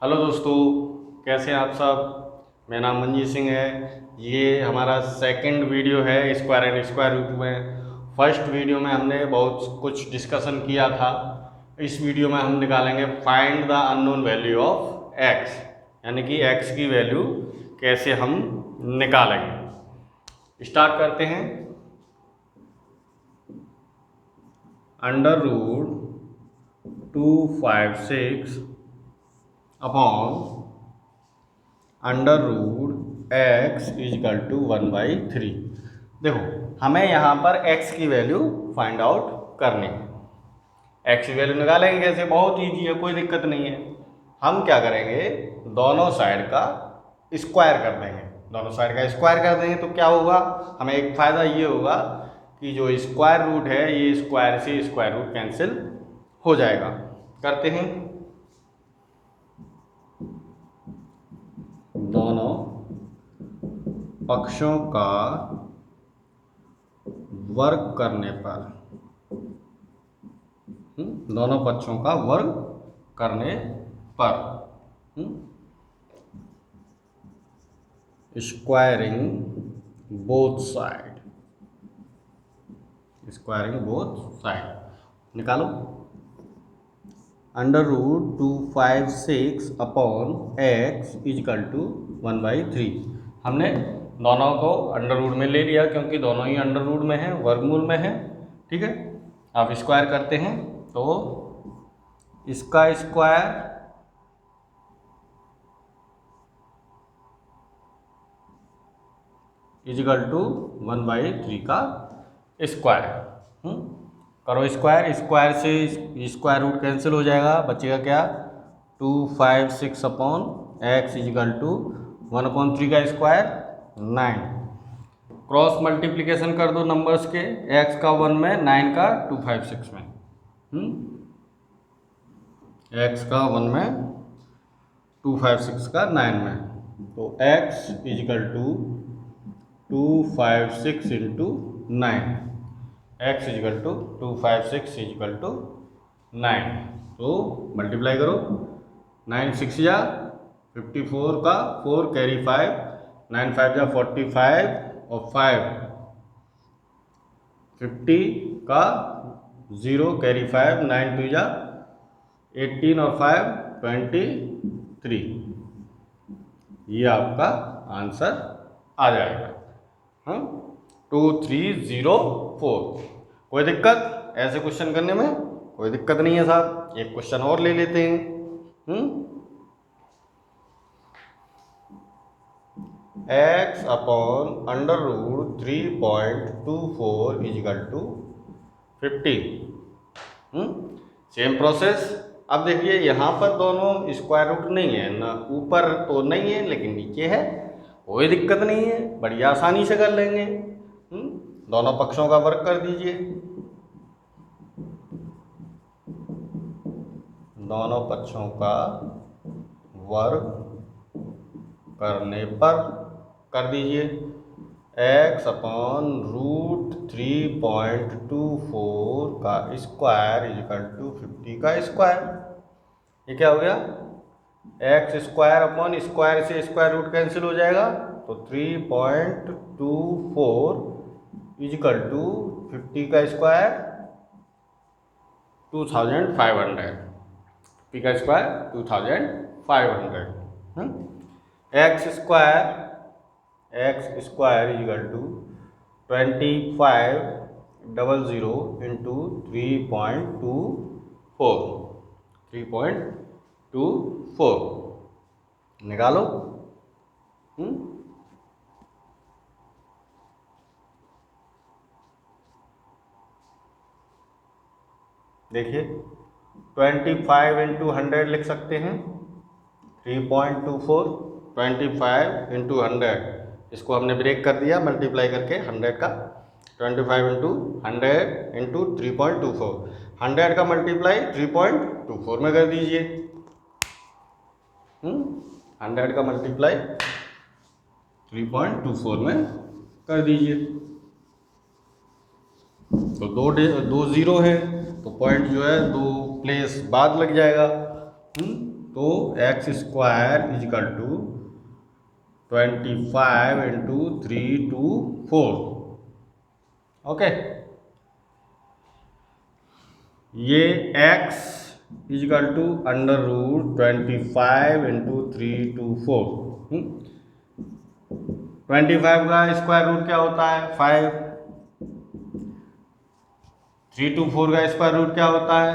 Hello दोस्तों, कैसे हैं आप सब। मेरा नाम मंजीत सिंह है। ये हमारा सेकंड वीडियो है स्क्वायर एंड स्क्वायर रूट में। फर्स्ट वीडियो में हमने बहुत कुछ डिस्कशन किया था। इस वीडियो में हम निकालेंगे find the unknown value of x, यानी कि एक्स की वैल्यू कैसे हम निकालेंगे। स्टार्ट करते हैं। Under root 256 upon under root x is equal to 1/3। देखो, हमें यहाँ पर x की वैल्यू फाइंड आउट करनी है। x की वैल्यू निकालेंगे कैसे, बहुत ईजी है, कोई दिक्कत नहीं है। हम क्या करेंगे, दोनों साइड का स्क्वायर कर देंगे। दोनों साइड का स्क्वायर कर देंगे तो क्या होगा, हमें एक फ़ायदा ये होगा कि जो स्क्वायर रूट है ये स्क्वायर से स्क्वायर रूट कैंसिल हो जाएगा। करते हैं। दोनों पक्षों का वर्ग करने पर, दोनों पक्षों का वर्ग करने पर squaring both side, squaring both side निकालो। Under root 256 upon x is equal to 1/3। हमने दोनों को अंडर रूट में ले लिया क्योंकि दोनों ही अंडर रूट में है, वर्गमूल में है। ठीक है, आप स्क्वायर करते हैं तो इसका स्क्वायर इजकल टू 1/3 का स्क्वायर। करो स्क्वायर, स्क्वायर से स्क्वायर रूट कैंसिल हो जाएगा, बचेगा क्या 256 अपॉन एक्स इजकल टू 1/3 का स्क्वायर 9। क्रॉस मल्टीप्लिकेशन कर दो नंबर्स के, x का 1 में, 9 का 256 में। x का 1 में, 256 का 9 में, तो x equal to 256 into 9। x equal to 256 equal to 9। तो मल्टीप्लाई करो, 9 6 या 54 का 4 कैरी 5, 9 5 या 45 और 5 50 का 0 कैरी 5, 9 2 या 18 और 5 23। ये आपका आंसर आ जाएगा। 2304। कोई दिक्कत ऐसे क्वेश्चन करने में? कोई दिक्कत नहीं है साहब। एक क्वेश्चन और ले लेते हैं। x upon under root 3.24 equal to 50। Same process. अब देखिए, यहाँ पर दोनों स्क्वायर रूट नहीं है ना, ऊपर तो नहीं है लेकिन नीचे है, कोई दिक्कत नहीं है, बढ़िया आसानी से कर लेंगे। दोनों पक्षों का वर्ग कर दीजिए। दोनों पक्षों का वर्ग करने पर कर दीजिए x अपॉन रूट 3.24 का स्क्वायर इजिकल टू 50 का स्क्वायर। ये क्या हो गया, एक्स स्क्वायर अपॉन स्क्वायर से स्क्वायर रूट कैंसिल हो जाएगा, तो 3.24 इजिकल टू 50 का स्क्वायर 2500, 50 का square 2500। X square equal to 2500 into 3.24 निकालो। देखिए, 25 इंटू 100 लिख सकते हैं, 3.24, 25 इंटू 100, इसको हमने ब्रेक कर दिया मल्टीप्लाई करके 100 का। 25 इंटू 100 इंटू 3.24, 100 का मल्टीप्लाई 3.24 में कर दीजिए। 100 का मल्टीप्लाई 3.24 में कर दीजिए। तो दो जीरो है तो पॉइंट जो है 2 प्लेस बाद लग जाएगा। तो x square equal to 25 into 324। Okay, ये x is equal to under root 25 into 324। 25 का स्क्वायर रूट क्या होता है? 5। 324 का स्क्वायर रूट क्या होता है?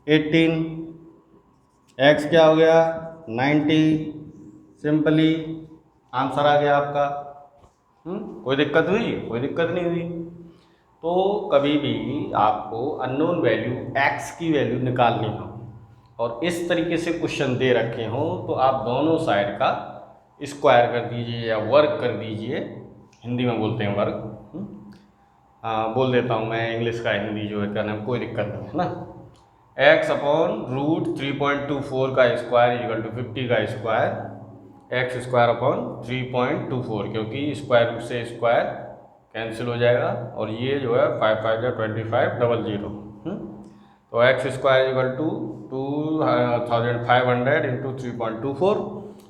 18। x क्या हो गया? 90। सिंपली आंसर आ गया आपका। कोई दिक्कत हुई? कोई दिक्कत नहीं हुई। तो कभी भी आपको अननोन वैल्यू x की वैल्यू निकालनी हो और इस तरीके से क्वेश्चन दे रखे हो तो आप दोनों साइड का स्क्वायर कर दीजिए या वर्ग कर दीजिए। हिंदी में बोलते हैं वर्ग। बोल देता हूँ मैं, इंग्लिश का हिंदी जो है क्या नाम, कोई दिक्कत नहीं है ना। x अपॉन रूट 3.24 का स्क्वायर इक्वल टू 50 का स्क्वायर, एक्स स्क्वायर अपॉन 3.24, क्योंकि स्क्वायर रूट से स्क्वायर कैंसिल हो जाएगा और ये जो है 5 5 या 25 00। तो x square equal to 2500 into 3.24।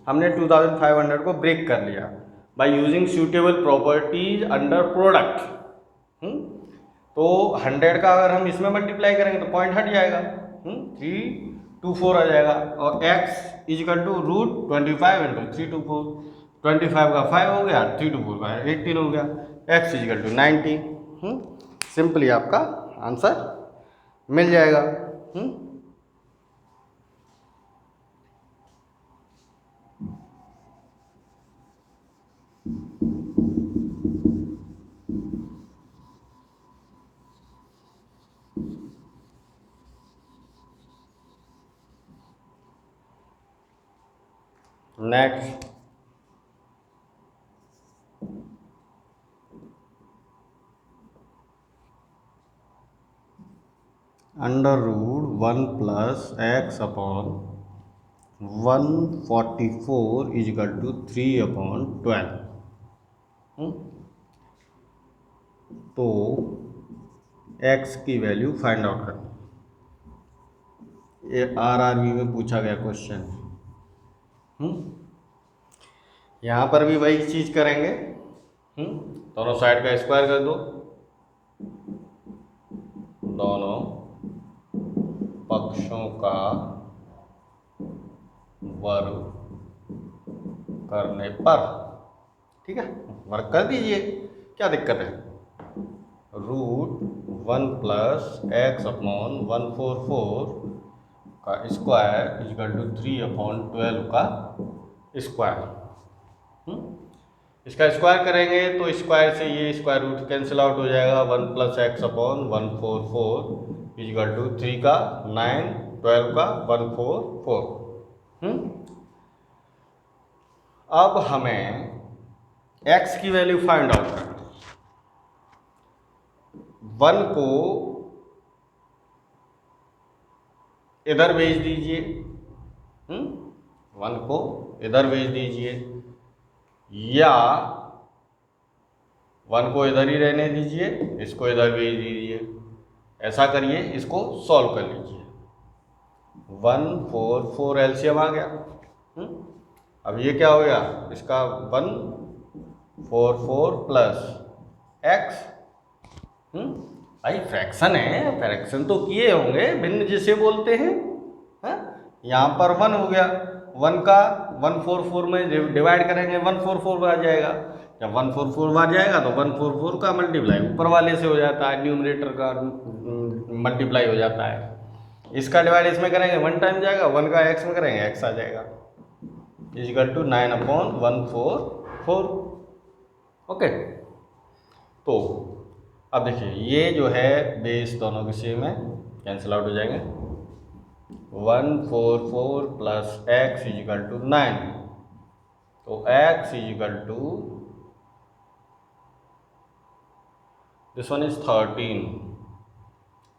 हमने 2500 को ब्रेक कर लिया by using suitable properties under product. तो 100 का अगर हम इसमें मल्टीप्लाई करेंगे तो पॉइंट हट जाएगा, 324 आ जाएगा। और x is equal to root 25 into 324। 25 का 5 हो गया, 324 का 18 हो गया, x इजिकल टू 90। सिंपली आपका आंसर मिल जाएगा। Next, under root 1 plus x upon 144 equal to 3/12। तो x की वैल्यू फाइंड आउट करनी, ये RRB में पूछा गया क्वेश्चन। यहाँ पर भी वही चीज़ करेंगे। दोनों साइड का स्क्वायर कर दो, दोनों पक्षों का वर्ग करने पर, ठीक है, वर्ग कर दीजिए, क्या दिक्कत है। रूट 1 प्लस एक्स अपॉन 144 का स्क्वायर इजिकल टू 3/12 का स्क्वायर। इसका स्क्वायर करेंगे तो स्क्वायर से ये स्क्वायर रूट कैंसिल आउट हो जाएगा। 1 plus x upon 144 equal to 3 का 9, 12 का 144। अब हमें x की वैल्यू फाइंड आउट करनी। 1 को इधर भेज दीजिए, 1 को इधर भेज दीजिए, या 1 को इधर ही रहने दीजिए, इसको इधर भेज दीजिए। ऐसा करिए, इसको सॉल्व कर लीजिए। 144 एलसीएम आ गया। अब ये क्या हो गया, इसका 144 प्लस एक्स। भाई फ्रैक्शन है, फ्रैक्शन तो किए होंगे, भिन्न जिसे बोलते हैं। यहाँ पर 1 हो गया, 1 का 144 में डिवाइड करेंगे 144 आ जाएगा। जब 144 आ जाएगा तो 144 का मल्टीप्लाई ऊपर वाले से हो जाता है, न्यूमरेटर का मल्टीप्लाई हो जाता है। इसका डिवाइड इसमें करेंगे 1 टाइम जाएगा, 1 का x में करेंगे x आ जाएगा, इजिकल टू 9/144। ओके, तो अब देखिए ये जो है बेस दोनों के सेम है, कैंसिल आउट हो जाएंगे। 144 प्लस एक्स इजिकल टू 9, तो x is equal to, this one is 13,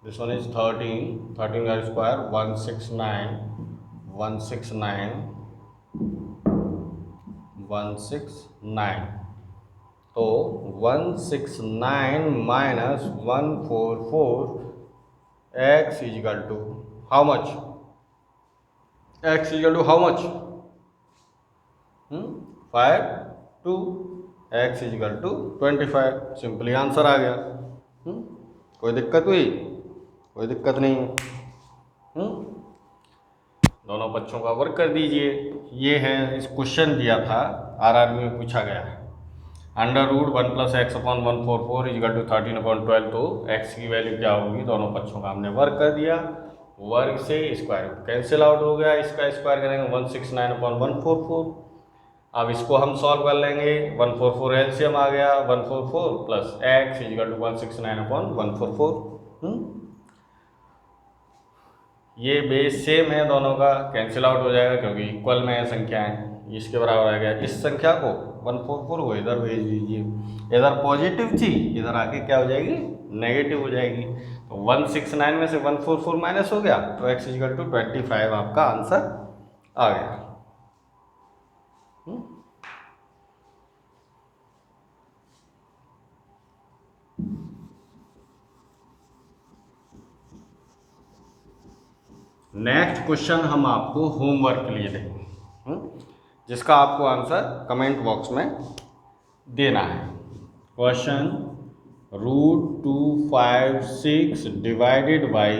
this one is 13, 13 का स्क्वायर 169, 169, 169। तो 169 minus 144 x is equal to how much, x equal to how much, 5 2, x equal to 25। Simply answer आ गया। कोई दिक्कत हुई? कोई दिक्कत नहीं है। दोनों बच्चों का वर्क कर दीजिए। ये है, इस क्वेश्चन दिया था आरआरबी में पूछा गया है। Under root 1 plus x upon 144 equal to 13/12। तो x की वैल्यू क्या होगी? दोनों बच्चों का हमने वर्क कर दिया। वर्ग से स्क्वायर रूट कैंसिल आउट हो गया, इसका स्क्वायर करेंगे 169/144। अब इसको हम सॉल्व कर लेंगे। 144 एलसीएम आ गया, 144 प्लस x इक्वल टू 169/144। ये बेस सेम है दोनों का, कैंसिल आउट हो जाएगा क्योंकि इक्वल में है संख्याएं। इसके बराबर आ गया। इस संख्या को 144 को इधर भेज दीजिए। इधर पॉजिटिव थी, इधर आके क्या हो जाएगी? नेगेटिव हो जाएगी। तो 169 में से 144 माइनस हो गया, तो x इक्वल टू 25 आपका आंसर आ गया। नेक्स्ट क्वेश्चन हम आपको होमवर्क के लिए देंगे, जिसका आपको आंसर कमेंट बॉक्स में देना है। Question √256 divided by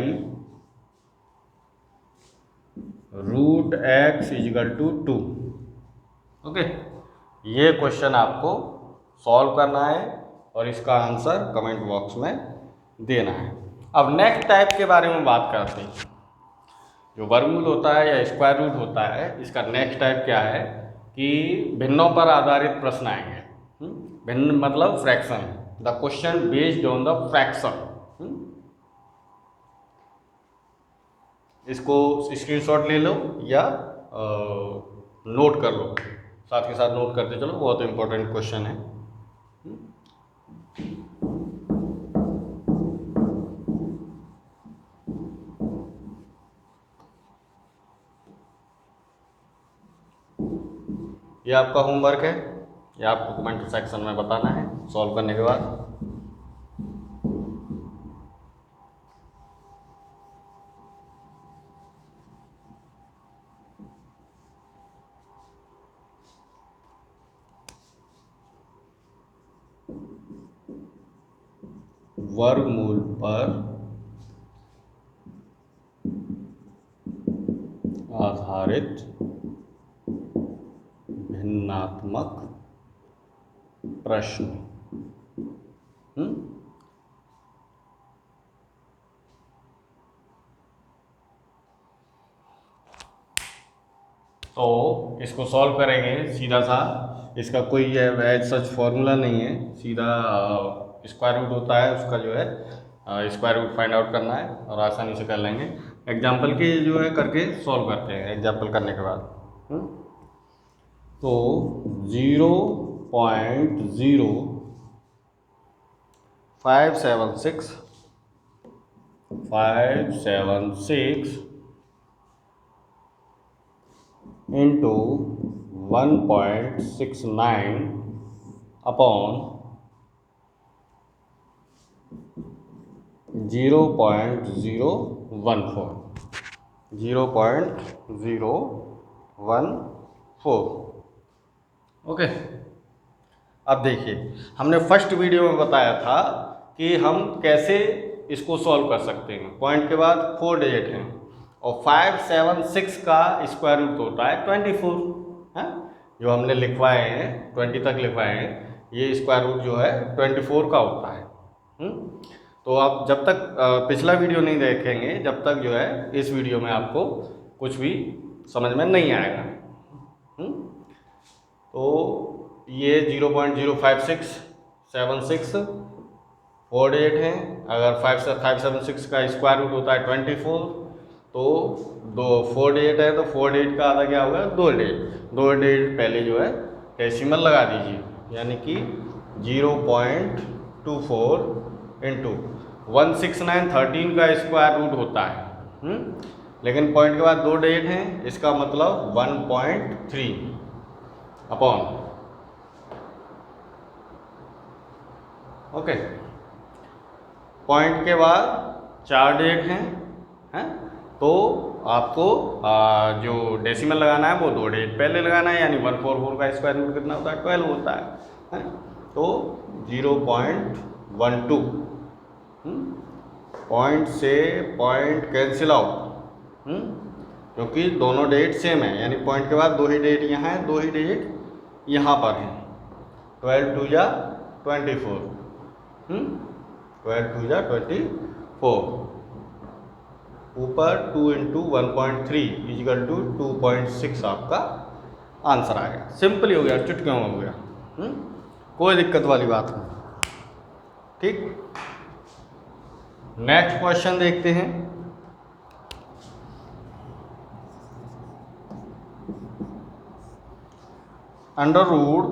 √x equal to 2। Okay, ये क्वेश्चन आपको सॉल्व करना है और इसका आंसर कमेंट बॉक्स में देना है। अब नेक्स्ट टाइप के बारे में बात करते हैं। जो वर्गमूल होता है या स्क्वायर रूट होता है, इसका नेक्स्ट टाइप क्या है कि भिन्नों पर आधारित प्रश्न आएंगे। भिन्न मतलब fraction, the question based on the fraction. इसको स्क्रीनशॉट ले लो या नोट कर लो, साथ के साथ नोट करते चलो, बहुत इंपॉर्टेंट क्वेश्चन है। ये आपका होमवर्क है, ये आपको कमेंट सेक्शन में बताना है सॉल्व करने के बाद। वर्गमूल पर आधारित भिन्नात्मक प्रश्न। तो इसको सॉल्व करेंगे सीधा सा। इसका कोई एज सच फॉर्मूला नहीं है, सीधा स्क्वायर रूट होता है उसका, जो है स्क्वायर रूट फाइंड आउट करना है और आसानी से कर लेंगे। एग्जाम्पल के जो है करके सॉल्व करते हैं। एग्जाम्पल करने के बाद तो 0.0576 इंटू 1.69 अपॉन 0.014। ओके, अब देखिए, हमने फर्स्ट वीडियो में बताया था कि हम कैसे इसको सॉल्व कर सकते हैं। पॉइंट के बाद 4 डिजिट हैं और 576 का स्क्वायर रूट होता है 24 है, जो हमने लिखवाए हैं 20 तक लिखवाए हैं। ये स्क्वायर रूट जो है 24 का होता है। तो आप जब तक पिछला वीडियो नहीं देखेंगे, जब तक जो है इस वीडियो में आपको कुछ भी समझ में नहीं आएगा। तो ये 0.05676 4 डिजिट हैं। अगर 576 का स्क्वायर रूट होता है 24, तो 4 डिजिट है, तो 4 डिजिट का आधा क्या होगा? 2 डिजिट। 2 डिजिट पहले जो है डेसिमल लगा दीजिए, यानी कि 0.24 इंटू 169 13 का स्क्वायर रूट होता है। लेकिन पॉइंट के बाद 2 डिजिट हैं, इसका मतलब 1.3 अपॉन, पॉइंट के बाद 4 डिजिट हैं, तो आपको जो डेसिमल लगाना है वो 2 डिजिट पहले लगाना है, यानी 144 का स्क्वायर रूट कितना होता है, 12 होता है? तो 0.12 पॉइंट से पॉइंट कैंसिल आउट, क्योंकि दोनों डिजिट सेम है, यानी पॉइंट के बाद 2 ही डिजिट यहाँ है, 2 ही डिजिट यहाँ पर हैं। 12 2 जा 24, 12 2 जा 24, ऊपर 2 × 1.3 इजिकल टू 2.6 आपका आंसर आएगा। सिंपल ही हो गया, चुटकियों में हो गया, कोई दिक्कत वाली बात नहीं। ठीक, नेक्स्ट क्वेश्चन देखते हैं। अंडर रूट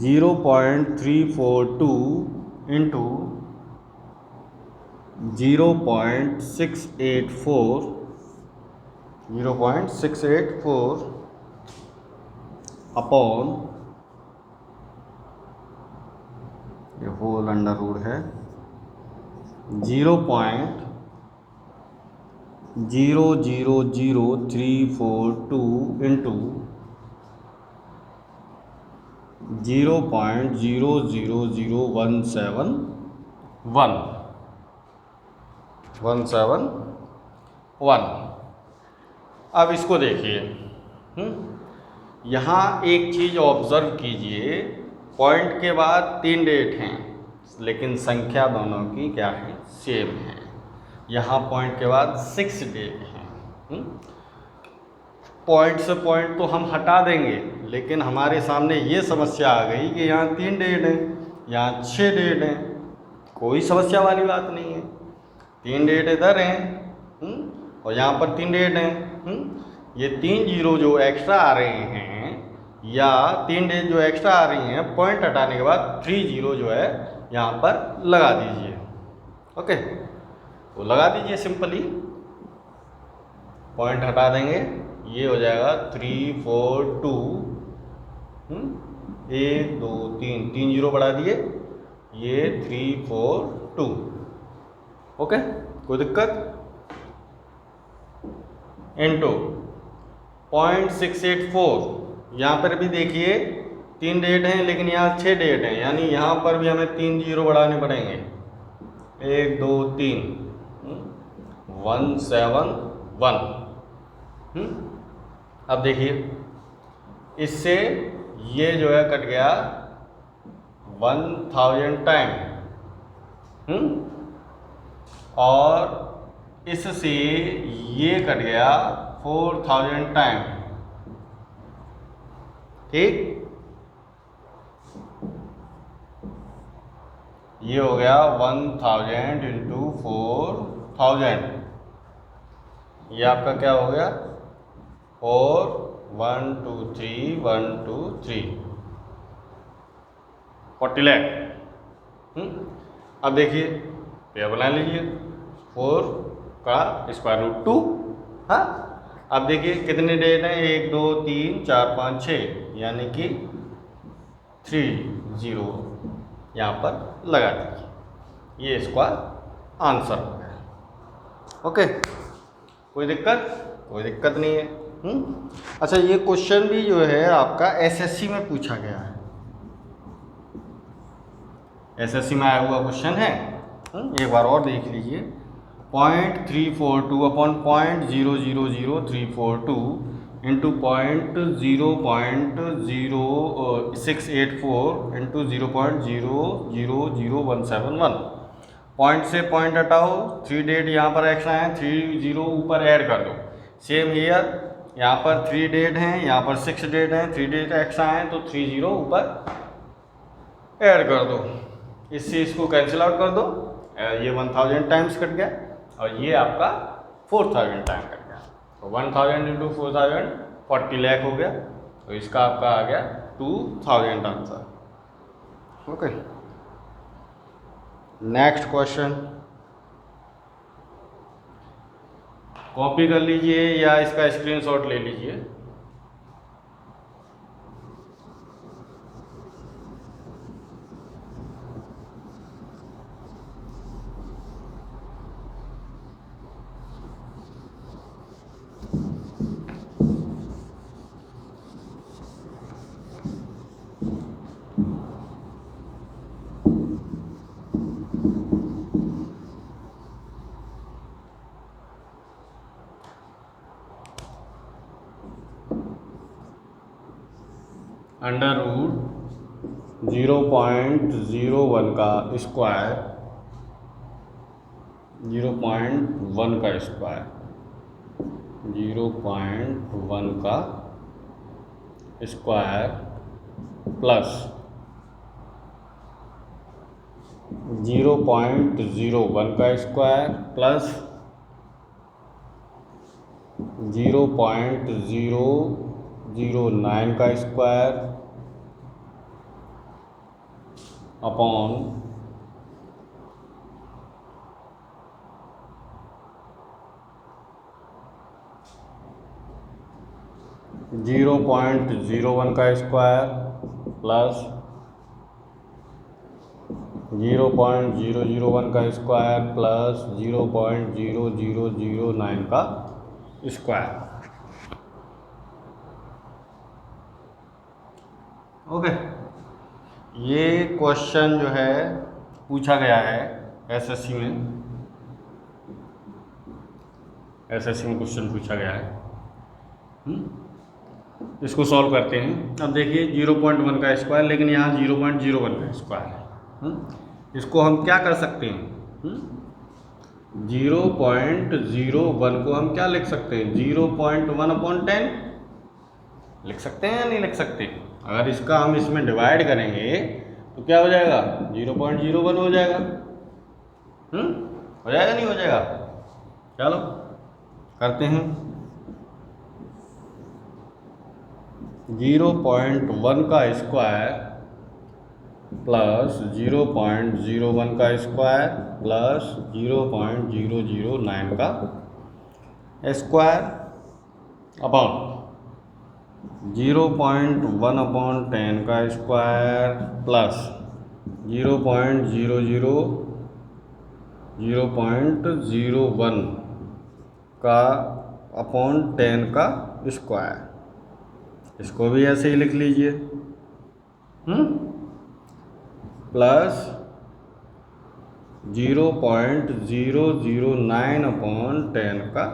0.342 इंटू 0.684 अपॉन, ये होल अंडर रूट है, 0.000342 इंटू 0.000171। अब इसको देखिए, यहाँ एक चीज़ ऑब्जर्व कीजिए, पॉइंट के बाद 3 डिजिट हैं लेकिन संख्या दोनों की क्या है, सेम है। यहाँ पॉइंट के बाद 6 डिजिट हैं। पॉइंट से पॉइंट तो हम हटा देंगे, लेकिन हमारे सामने ये समस्या आ गई कि यहाँ 3 डिजिट हैं, यहाँ 6 डिजिट हैं। कोई समस्या वाली बात नहीं है, 3 डिजिट इधर हैं और यहाँ पर 3 डिजिट हैं। ये 3 जीरो जो एक्स्ट्रा आ रहे हैं, या 3 डिजिट जो एक्स्ट्रा आ रही हैं, पॉइंट हटाने के बाद 3 जीरो जो है यहाँ पर लगा दीजिए। ओके, तो लगा दीजिए सिंपली, पॉइंट हटा देंगे, ये हो जाएगा 3 4 2, 1 2 3, 3 जीरो बढ़ा दिए, ये 3 4 2। ओके, कोई दिक्कत? इंटू 0.684, यहाँ पर भी देखिए 3 डिजिट हैं लेकिन यहाँ 6 डिजिट हैं, यानी यहाँ पर भी हमें 3 जीरो बढ़ाने पड़ेंगे। 1 2 3, 171। अब देखिए, इससे ये जो है कट गया 1000 टाइम, और इससे ये कट गया 4000 टाइम। ठीक, ये हो गया 1000 इंटू 4000, ये आपका क्या हो गया, 4 1 2 3 1 2 3 40 लाख। अब देखिए, पेयर बना लीजिए, 4 का स्क्वायर रूट 2। हाँ, अब देखिए कितने डेट हैं, 1 2 3 4 5 6, यानी कि 3 जीरो यहाँ पर लगा दीजिए, ये इसका आंसर हो गया। ओके, कोई दिक्कत? कोई दिक्कत नहीं है। अच्छा, ये क्वेश्चन भी जो है आपका एसएससी में पूछा गया है, एसएससी में आया हुआ क्वेश्चन है। एक बार और देख लीजिए, 0.342 अपॉन 0.000342 इंटू 0.0684 इंटू 0.000171। पॉइंट से पॉइंट हटाओ, 3 डिजिट यहाँ पर एक्स्ट्रा हैं, 3 जीरो ऊपर ऐड कर दो। सेम हियर, यहाँ पर 3 डिजिट हैं, यहाँ पर 6 डिजिट हैं, 3 डिजिट एक्स्ट्रा हैं, तो 3 जीरो ऊपर ऐड कर दो। इससे इसको कैंसिल आउट कर दो, ये 1000 टाइम्स कट गया और ये आपका 4000 टाइम कट गया। तो 1000 इंटू 4000 40 लाख हो गया, तो इसका आपका आ गया 2000 answer. Okay, next question copy कर लीजिए या इसका स्क्रीनशॉट ले लीजिए। अंडर रूट 0.01 का स्क्वायर 0.1 का स्क्वायर 0.1 का स्क्वायर प्लस 0.01 का स्क्वायर प्लस 0.009 का स्क्वायर अपॉन 0.01 का स्क्वायर प्लस 0.001 का स्क्वायर प्लस 0.0009 का स्क्वायर। ओके, ये क्वेश्चन जो है पूछा गया है एसएससी में क्वेश्चन पूछा गया है। इसको सॉल्व करते हैं। अब देखिए 0.1 का स्क्वायर, लेकिन यहाँ 0.01 का स्क्वायर है। इसको हम क्या कर सकते हैं? 0.01 को हम क्या लिख सकते हैं? 0.1/10 लिख सकते हैं या नहीं लिख सकते? अगर इसका हम इसमें डिवाइड करेंगे तो क्या हो जाएगा? 0.01 हो जाएगा। हो जाएगा नहीं हो जाएगा? चलो करते हैं। 0.1 का स्क्वायर प्लस 0.01 का स्क्वायर प्लस 0.009 का स्क्वायर अपॉन 0.1/10 का स्क्वायर प्लस 0.01 का अपॉन 10 का स्क्वायर। इसको भी ऐसे ही लिख लीजिए। प्लस 0.009/10 का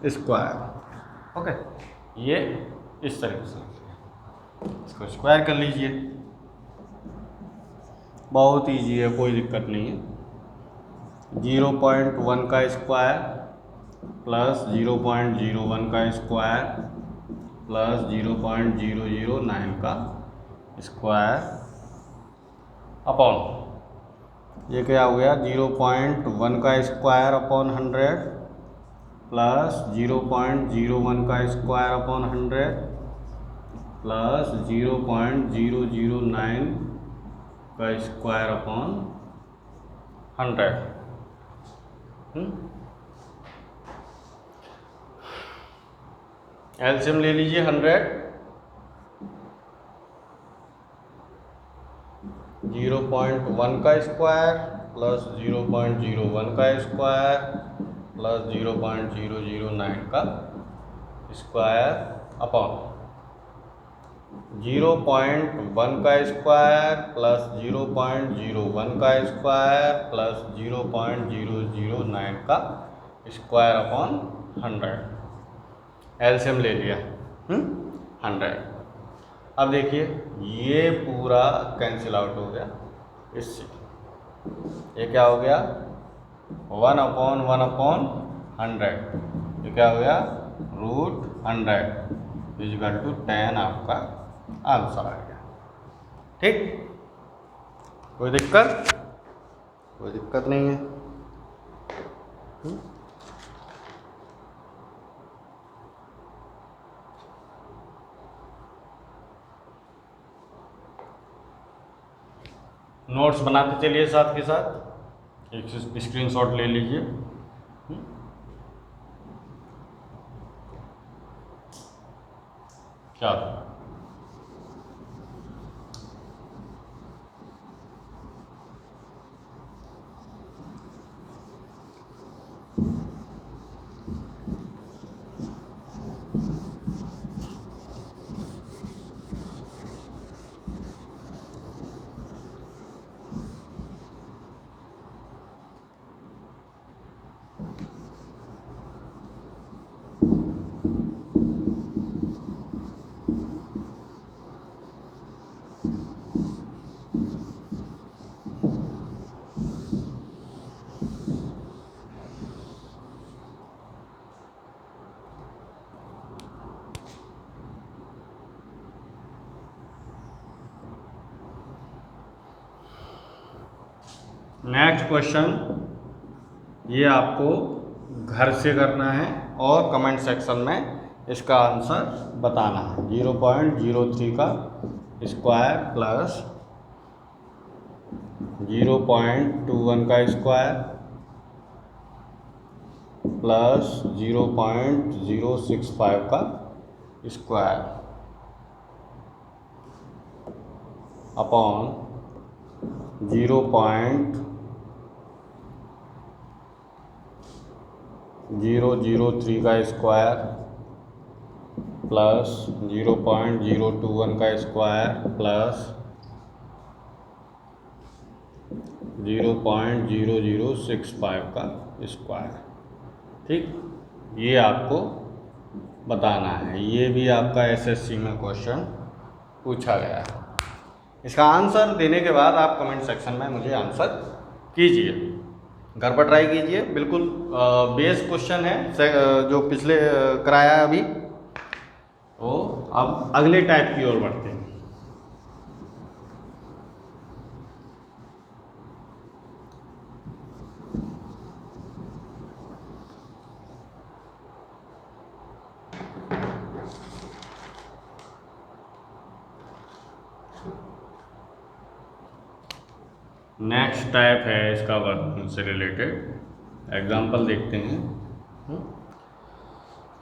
स्क्वायर। ओके, ये इस तरीके से इसको स्क्वायर कर लीजिए। बहुत ईजी है, कोई दिक्कत नहीं है। 0.1 का स्क्वायर प्लस 0.01 का स्क्वायर प्लस 0.009 का स्क्वायर अपॉन ये क्या हो गया? 0.1 का स्क्वायर अपॉन 100 प्लस 0.01 का स्क्वायर अपॉन 100 प्लस 0.009 का स्क्वायर अपॉन 100। एलसीएम ले लीजिए। 100 0.1 का स्क्वायर प्लस 0.01 का स्क्वायर प्लस 0.009 का स्क्वायर अपॉन 0.1 का स्क्वायर प्लस 0.01 का स्क्वायर प्लस 0.009 का स्क्वायर अपॉन 100। एलसीएम ले लिया 100। अब देखिए ये पूरा कैंसिल आउट हो गया इससे। ये क्या हो गया? 1/1/100। ये क्या हो गया? √100 = 10 आपका आंसर आ गया। ठीक, कोई दिक्कत? कोई दिक्कत नहीं है। नोट्स बनाते चलिए साथ के साथ। एक स्क्रीनशॉट ले लीजिए। क्या नेक्स्ट क्वेश्चन, ये आपको घर से करना है और कमेंट सेक्शन में इसका आंसर बताना है। 0.03 का स्क्वायर प्लस 0.21 का स्क्वायर प्लस 0.065 का स्क्वायर अपॉन 0.003 का स्क्वायर प्लस 0.021 का स्क्वायर प्लस 0.0065 का स्क्वायर। ठीक, ये आपको बताना है। ये भी आपका एसएससी में क्वेश्चन पूछा गया है। इसका आंसर देने के बाद आप कमेंट सेक्शन में मुझे आंसर कीजिए, घर पर ट्राई कीजिए। बिल्कुल बेस क्वेश्चन है जो पिछले कराया है अभी। तो अब अगले टाइप की ओर बढ़ते हैं। नेक्स्ट टाइप है इसका वर्क से रिलेटेड एग्जांपल देखते हैं।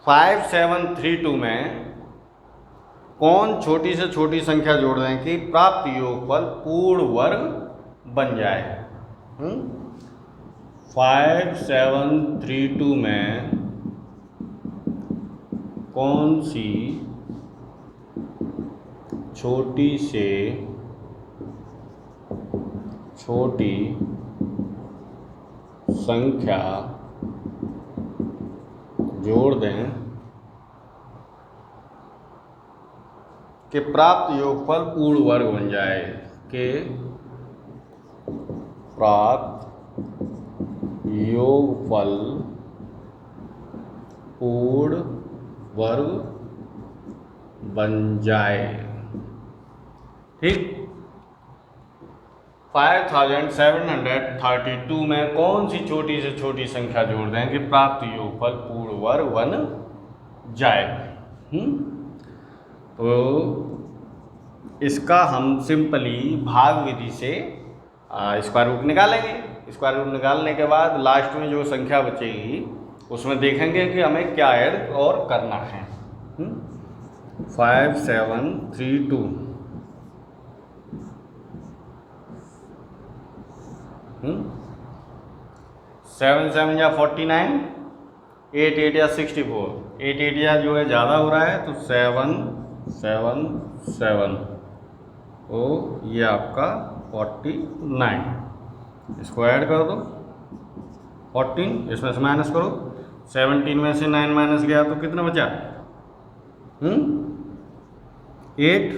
5732 में कौन छोटी से छोटी संख्या जोड़ दें कि प्राप्त योगफल पूर्ण वर्ग बन जाए। 5732 में कौन सी छोटी से छोटी संख्या जोड़ दें कि प्राप्त योगफल पूर्ण वर्ग बन जाए। कि प्राप्त योगफल पूर्ण वर्ग बन जाए। ठीक, 5732 में कौन सी छोटी से छोटी संख्या जोड़ दें कि प्राप्त योगफल पूर्ण वर्ग बन जाए। तो इसका हम सिंपली भाग विधि से स्क्वायर रूट निकालेंगे। स्क्वायर रूट निकालने के बाद लास्ट में जो संख्या बचेगी उसमें देखेंगे कि हमें क्या ऐड और करना है। 5732 7 7 या 49, 8 8 या 64, 8 8 या जो है ज़्यादा हो रहा है तो 7 7 7, तो ये आपका 49। इसको ऐड कर दो 14, इसमें से माइनस करो। 17 में से 9 माइनस गया तो कितना बचा 8,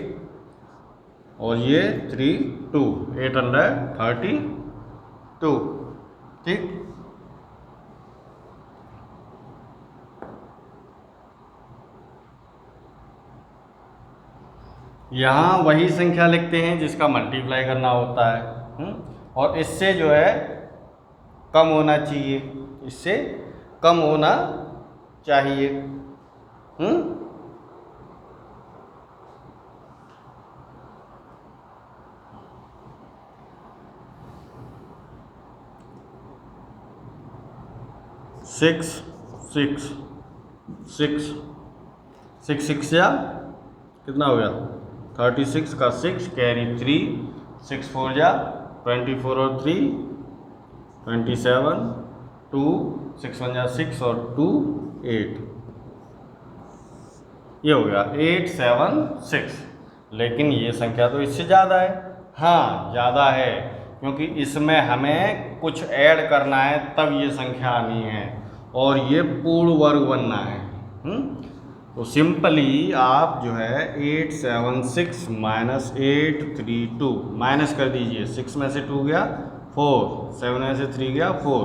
और ये 3 2 832। ठीक, यहाँ वही संख्या लिखते हैं जिसका मल्टीप्लाई करना होता है। और इससे जो है कम होना चाहिए, इससे कम होना चाहिए। 6 6 6 6 6 या कितना हो गया 36 का 6 कैरी 3, 6 4 जा 24 और 3 27, 2 6 1 जा 6 और 2 8, ये हो गया 876। लेकिन ये संख्या तो इससे ज़्यादा है। हाँ ज़्यादा है, क्योंकि इसमें हमें कुछ ऐड करना है तब ये संख्या आनी है और ये पूर्ण वर्ग बनना है। तो सिंपली आप जो है 876 माइनस 832 माइनस कर दीजिए। 6 में से 2 गया 4, 7 में से 3 गया 4,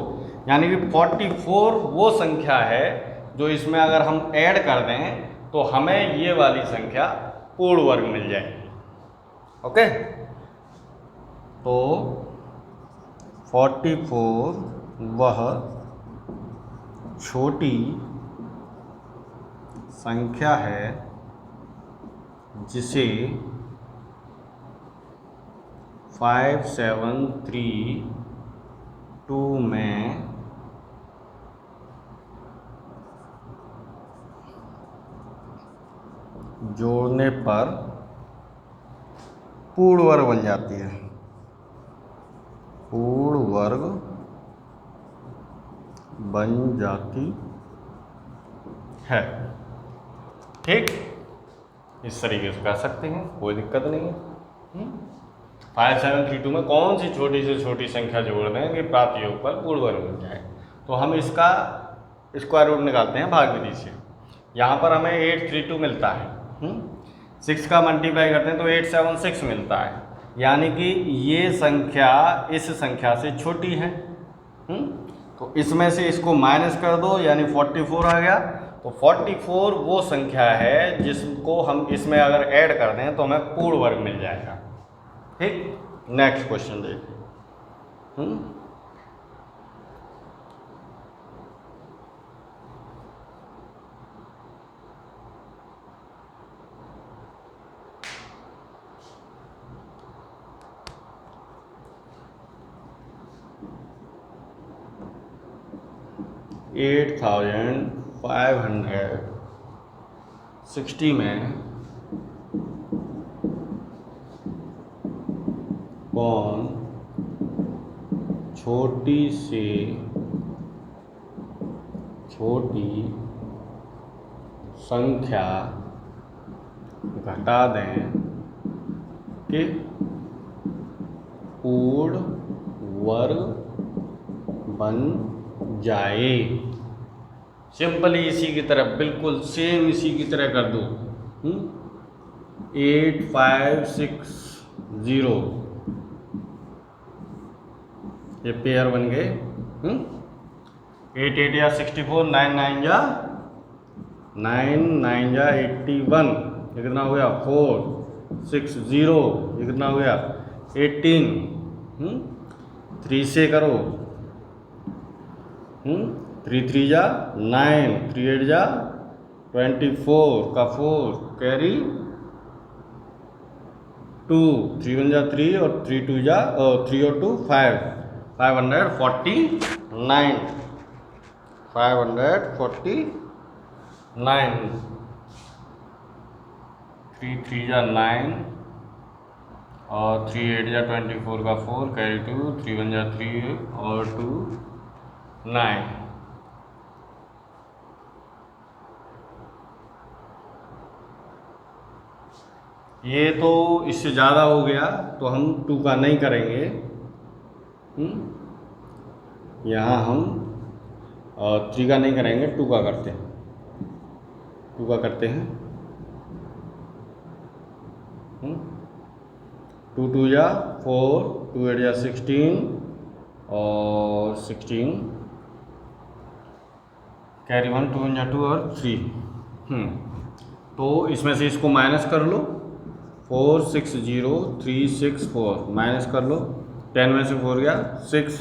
यानी कि 44 वो संख्या है जो इसमें अगर हम ऐड कर दें तो हमें ये वाली संख्या पूर्ण वर्ग मिल जाएगी। ओके, तो 44 वह छोटी संख्या है जिसे 5732 में जोड़ने पर पूर्ण वर्ग बन जाती है। पूर्ण वर्ग बन जाती है। ठीक, इस तरीके से कर सकते हैं, कोई दिक्कत नहीं है। 5732 में कौन सी छोटी से छोटी संख्या जोड़ दें कि प्राप्त योग पर पूर्ण वर्ग बन जाए। तो हम इसका स्क्वायर रूट निकालते हैं भाग विधि से। यहाँ पर हमें 832 मिलता है, 6 का मल्टीप्लाई करते हैं तो 876 मिलता है, यानी कि ये संख्या इस संख्या से छोटी है। तो इसमें से इसको माइनस कर दो, यानी 44 आ गया। तो 44 वो संख्या है जिसको हम इसमें अगर ऐड कर दें तो हमें पूर्ण वर्ग मिल जाएगा। ठीक, नेक्स्ट क्वेश्चन देखिए। 8560 में कौन छोटी से छोटी संख्या घटा दें कि पूर्ण वर्ग बन जाए। सिंपली इसी की तरह, बिल्कुल सेम इसी की तरह कर दो। 8560 ये पेयर बन गए। 8 8 या 64, 9 9 या 81, ये कितना हो गया 460, ये कितना हो गया 18। 3 से करो, 3 3 जा 9, 3 8 जा 24 का 4 कैरी 2, 3 1 जा 3 और 3 2 जा 3 और 2 5, 549, 549। 3 3 जा 9 और 3 8 जा 24 का 4 कैरी 2, 3 1 जा 3 और 2 9। ये तो इससे ज़्यादा हो गया तो हम 2 का नहीं करेंगे। यहाँ हम 3 का नहीं करेंगे, 2 का करते हैं। 2 का करते हैं। 2 2 जा 4, 2 8 जा 16 और 16 कैरी 1, 2 1 जा 2 और 3। तो इसमें से इसको माइनस कर लो। 460364 माइनस कर लो। 10 में से 4 गया 6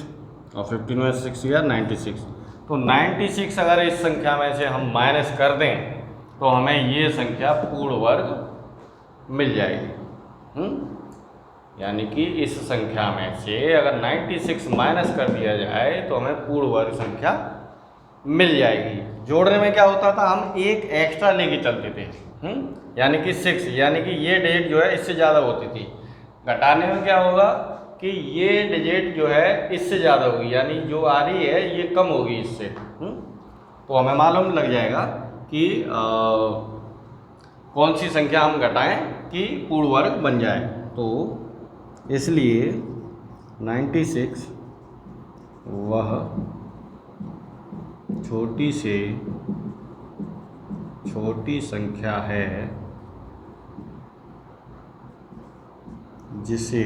और 15 में से 6 गया 96। तो 96 अगर इस संख्या में से हम माइनस कर दें तो हमें ये संख्या पूर्ण वर्ग मिल जाएगी। यानी कि इस संख्या में से अगर 96 माइनस कर दिया जाए तो हमें पूर्ण वर्ग संख्या मिल जाएगी। जोड़ने में क्या होता था, हम एक एक्स्ट्रा लेके चलते थे, यानी कि 6, यानी कि ये डिजिट जो है इससे ज़्यादा होती थी। घटाने में क्या होगा कि ये डिजिट जो है इससे ज़्यादा होगी, यानी जो आ रही है ये कम होगी इससे। तो हमें मालूम लग जाएगा कि कौन सी संख्या हम घटाएं कि पूर्ण वर्ग बन जाए। तो इसलिए 96 वह छोटी से छोटी संख्या है जिसे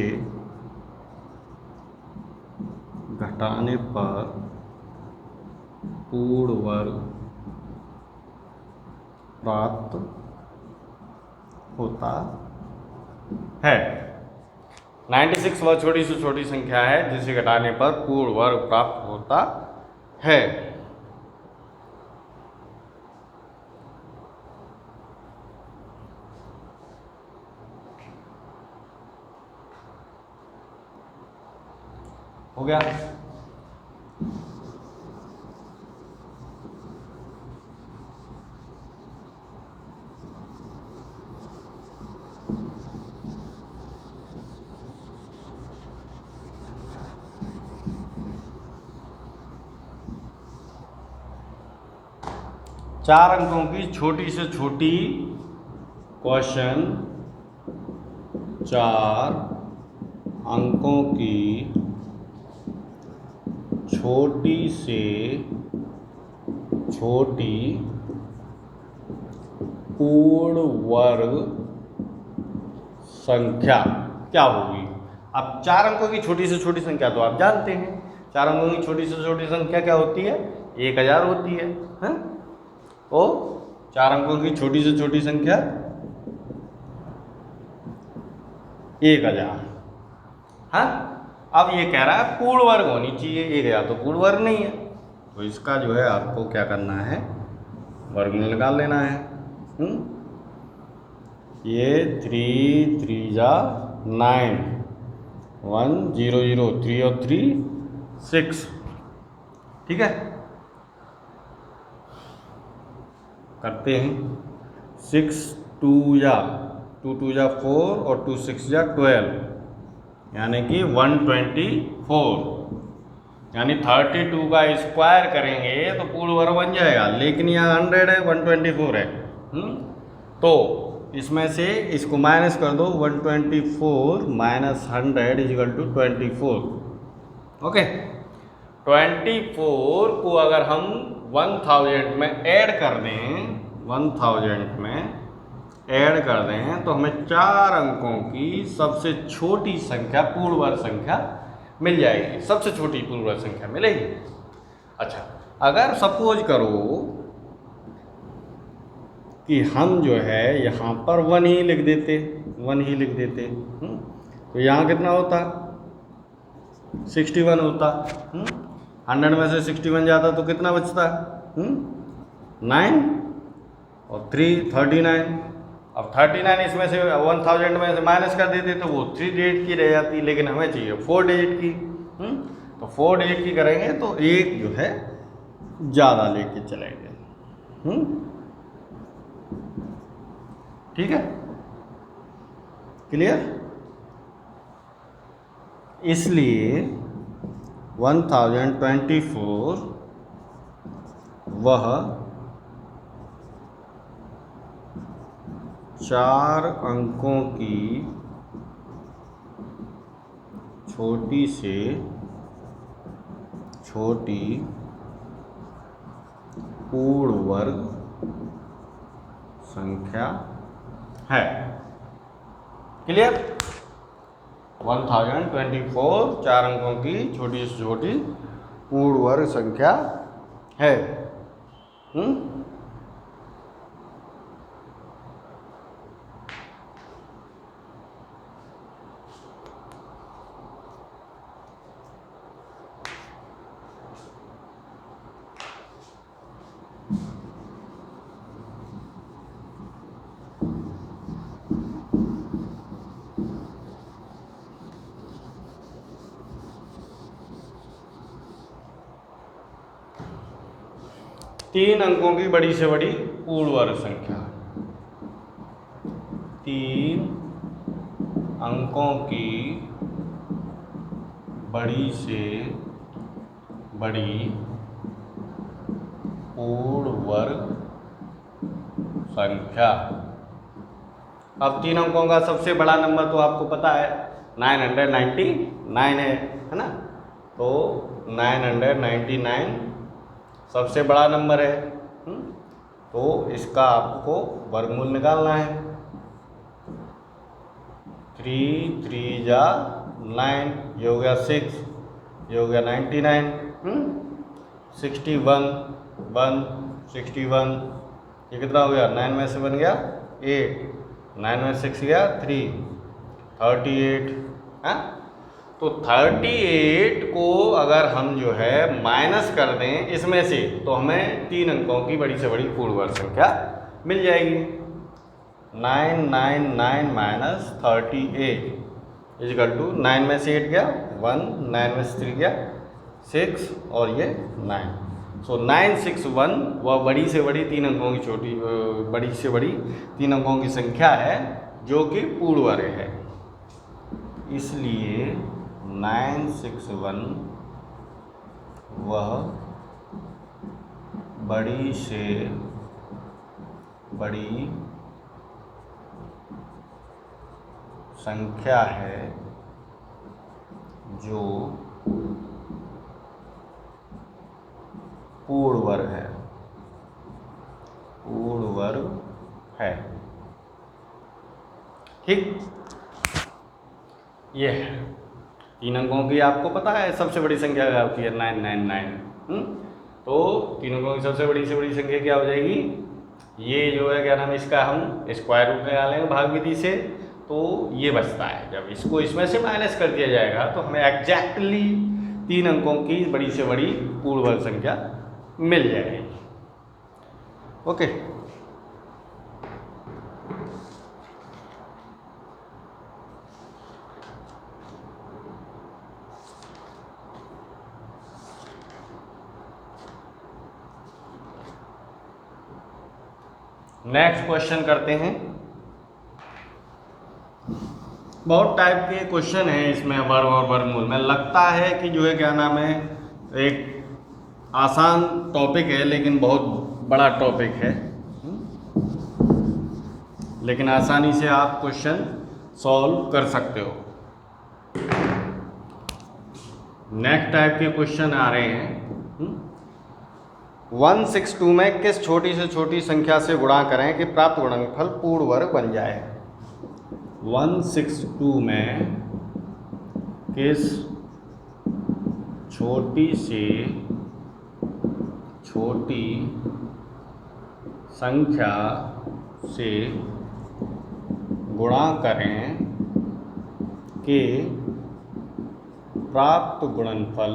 घटाने पर पूर्ण वर्ग प्राप्त होता है। 96 वह छोटी से छोटी संख्या है जिसे घटाने पर पूर्ण वर्ग प्राप्त होता है। हो गया। चार अंकों की छोटी से छोटी क्वेश्चन, 4 अंकों की छोटी से छोटी पूर्ण वर्ग संख्या क्या होगी। अब 4 अंकों की छोटी से छोटी संख्या तो आप जानते हैं, 4 अंकों की छोटी से छोटी संख्या क्या होती है, 1000 होती है, हैं? तो 4 अंकों की छोटी से छोटी संख्या 1000। हाँ, अब ये कह रहा है पूर्ण वर्ग होनी चाहिए, 1000 तो पूर्ण वर्ग नहीं है, तो इसका जो है आपको क्या करना है, वर्गमूल निकाल लेना है। ये 3 3 जा 9, 1 0 0, 3 और 3 6, ठीक है। करते हैं 6 2 जा 2 2 जा 4 और 2 6 जा 12, यानी कि 124, यानी 32 का स्क्वायर करेंगे तो पूर्ण वर्ग बन जाएगा, लेकिन यहाँ 100 है, 124 है। तो इसमें से इसको माइनस कर दो, 124 माइनस 100 इजिकल टू 24। ओके, 24 को अगर हम 1000 में ऐड कर दें, 1000 में ऐड कर दें तो हमें 4 अंकों की सबसे छोटी संख्या पूर्ण वर्ग संख्या मिल जाएगी, सबसे छोटी पूर्ण वर्ग संख्या मिलेगी। अच्छा, अगर सपोज करो कि हम जो है यहाँ पर 1 ही लिख देते, 1 ही लिख देते, तो यहाँ कितना होता, 61 होता। 100 में से 61 जाता तो कितना बचता, 9 और 3 39। अब 39 इसमें से 1000 में से माइनस कर देते तो वो 3 डिजिट की रह जाती, लेकिन हमें चाहिए 4 डिजिट की। तो 4 डिजिट की करेंगे तो एक जो है ज़्यादा लेके चलेंगे। ठीक है, क्लियर। इसलिए 1024 वह 4 अंकों की छोटी से छोटी पूर्ण वर्ग संख्या है। क्लियर। 1024 4 अंकों की छोटी से छोटी पूर्ण वर्ग संख्या है। 3 अंकों की बड़ी से बड़ी पूर्ण वर्ग संख्या, 3 अंकों की बड़ी से बड़ी पूर्ण वर्ग संख्या। अब 3 अंकों का सबसे बड़ा नंबर तो आपको पता है 999 है ना, तो 999 सबसे बड़ा नंबर है। तो इसका आपको वर्गमूल निकालना है। 3 3 जा 9, ये हो गया 6, ये हो गया 99, 61 1 61, ये कितना हो गया, 9 में से बन गया 8, 9 में 6 गया 3, 38, हाँ, तो 38 को अगर हम जो है माइनस कर दें इसमें से, तो हमें 3 अंकों की बड़ी से बड़ी पूर्ण वर्ग संख्या मिल जाएगी। 999 माइनस 38 इजिकल टू 9 में से 8 गया 1, 9 में से 3 गया 6 और ये 9। सो 961 वह बड़ी से बड़ी 3 अंकों की बड़ी से बड़ी 3 अंकों की संख्या है जो कि पूर्ण वर्ग है। इसलिए 961 वह बड़ी से बड़ी संख्या है जो पूर्ण वर्ग है, पूर्ण वर्ग है। ठीक, ये है 3 अंकों की, आपको पता है सबसे बड़ी संख्या क्या होती है 999। तो 3 अंकों की सबसे बड़ी से बड़ी संख्या क्या हो जाएगी, ये जो है क्या नाम है इसका, हम स्क्वायर रूट निकालेंगे भाग विधि से, तो ये बचता है। जब इसको इसमें से माइनस कर दिया जाएगा तो हमें एग्जैक्टली 3 अंकों की बड़ी से बड़ी पूर्ण वर्ग संख्या मिल जाएगी। ओके, नेक्स्ट क्वेश्चन करते हैं। बहुत टाइप के क्वेश्चन हैं इसमें, वर्ग और वर्गमूल में। लगता है कि जो है क्या नाम है एक आसान टॉपिक है, लेकिन बहुत बड़ा टॉपिक है, लेकिन आसानी से आप क्वेश्चन सॉल्व कर सकते हो। नेक्स्ट टाइप के क्वेश्चन आ रहे हैं। 162 में किस छोटी से छोटी संख्या से गुणा करें कि प्राप्त गुणनफल पूर्ण वर्ग बन जाए। 162 में किस छोटी से छोटी संख्या से गुणा करें कि प्राप्त गुणनफल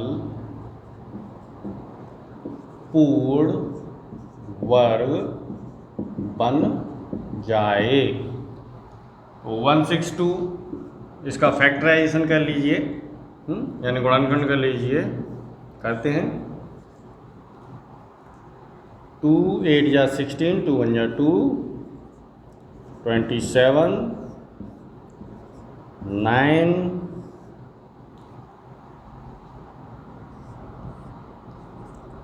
पूर्ण वर्ग बन जाए। 162 इसका फैक्टराइजेशन कर लीजिए, यानी गुणनखंड कर लीजिए। करते हैं 2 8 जा 16, 2 1 जा 2, 27, 9,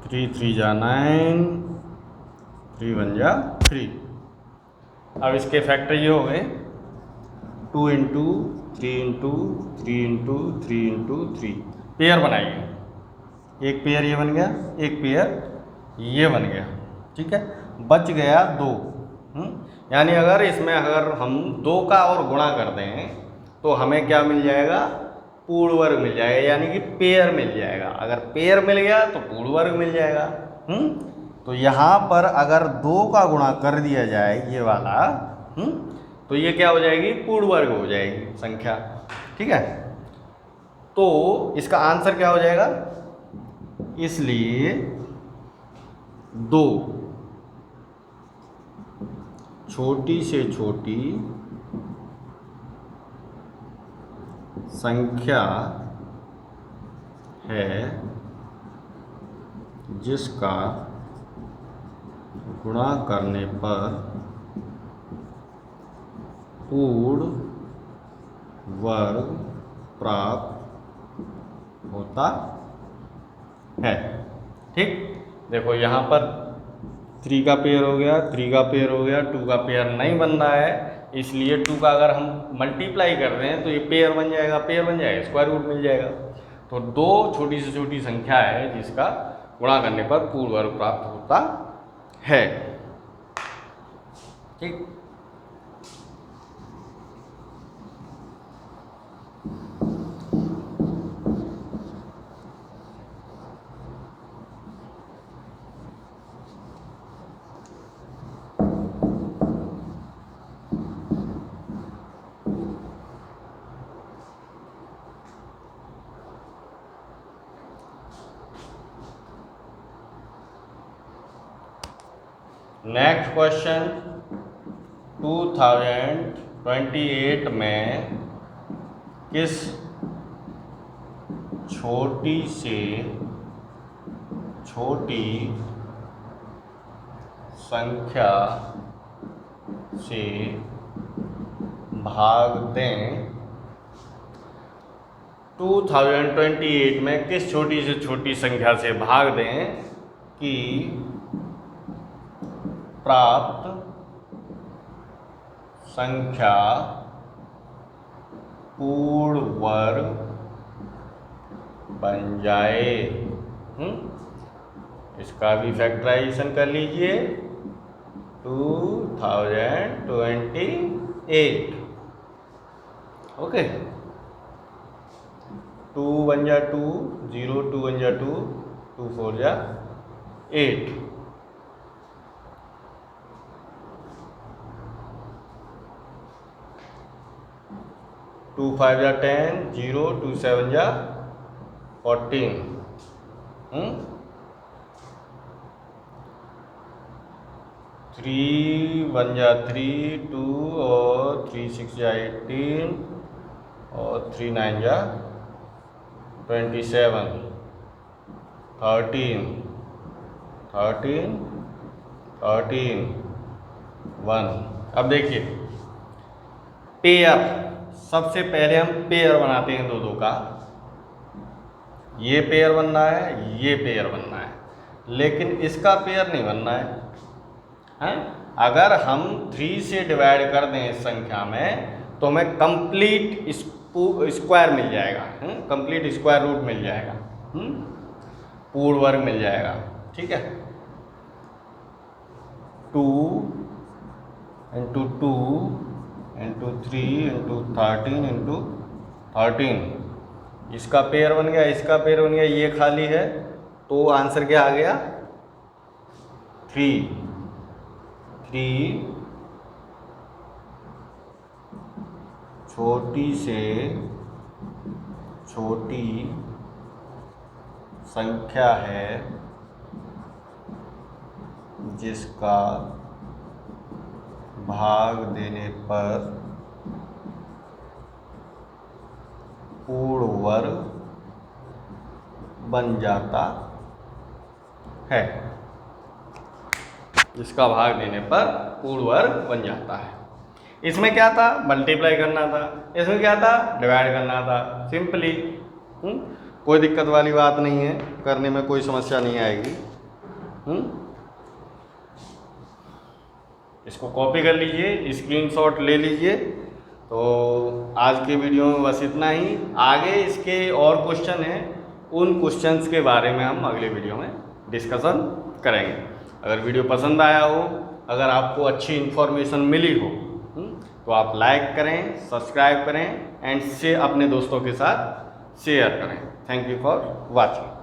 3 3 जा 9, 3 1 जा 3। अब इसके फैक्टर ये हो गए 2 into 3 into 3 into 3 into 3। Pair बनाइए, एक पेयर ये बन गया, एक पेयर ये बन गया। ठीक है, बच गया 2। यानी अगर इसमें अगर हम 2 का और गुणा कर दें तो हमें क्या मिल जाएगा, पूर्ण वर्ग मिल जाएगा, यानी कि पेयर मिल जाएगा। अगर पेयर मिल गया तो पूर्ण वर्ग मिल जाएगा। तो यहाँ पर अगर 2 का गुणा कर दिया जाए ये वाला, तो ये क्या हो जाएगी, पूर्ण वर्ग हो जाएगी संख्या। ठीक है, तो इसका आंसर क्या हो जाएगा, इसलिए 2 छोटी से छोटी संख्या है जिसका गुणा करने पर पूर्ण वर्ग प्राप्त होता है। ठीक, देखो यहाँ पर 3 का पेयर हो गया, 3 का पेयर हो गया, 2 का पेयर नहीं बन रहा है, इसलिए 2 का अगर हम मल्टीप्लाई कर रहे हैं तो ये पेयर बन जाएगा, पेयर बन जाएगा, स्क्वायर रूट मिल जाएगा। तो 2 छोटी से छोटी संख्या है जिसका गुणा करने पर पूर्ण वर्ग प्राप्त होता है। ठीक, नेक्स्ट क्वेश्चन 2028 में किस छोटी से छोटी संख्या से भाग दें 2028 में किस छोटी से छोटी संख्या से भाग दें कि प्राप्त संख्या पूर्ण वर्ग बन जाए। इसका भी फैक्टराइजेशन कर लीजिए 2028। ओके 2 1 जा 2 0 2 1 जा 2 2 4 जा 8 2 5 जा 10 0 2 7 जा 14 3 1 जा 3 2 और 3 6 जा 18 और 3 9 जा 27 13 13 13 1। अब देखिए पेयर, सबसे पहले हम पेयर बनाते हैं दो का। ये पेयर बनना है, ये पेयर बनना है, लेकिन इसका पेयर नहीं बनना है। अगर हम 3 से डिवाइड कर दें इस संख्या में तो हमें कंप्लीट स्क्वायर मिल जाएगा, कंप्लीट स्क्वायर रूट मिल जाएगा, पूर्ण वर्ग मिल जाएगा। ठीक है 2 × 2 × 3 × 13 × 13 इसका पेयर बन गया, इसका पेयर बन गया, ये खाली है तो आंसर क्या आ गया 3 छोटी से छोटी संख्या है जिसका भाग देने पर पूर्ण वर्ग बन जाता है। जिसका भाग देने पर पूर्ण वर्ग बन जाता है। इसमें क्या था, मल्टीप्लाई करना था, इसमें क्या था, डिवाइड करना था। सिंपली कोई दिक्कत वाली बात नहीं है, करने में कोई समस्या नहीं आएगी। इसको कॉपी कर लीजिए, स्क्रीनशॉट ले लीजिए। तो आज के वीडियो में बस इतना ही। आगे इसके और क्वेश्चन हैं, उन क्वेश्चंस के बारे में हम अगले वीडियो में डिस्कशन करेंगे। अगर वीडियो पसंद आया हो, अगर आपको अच्छी इन्फॉर्मेशन मिली हो तो आप लाइक करें, सब्सक्राइब करें एंड से अपने दोस्तों के साथ शेयर करें। Thank you for watching.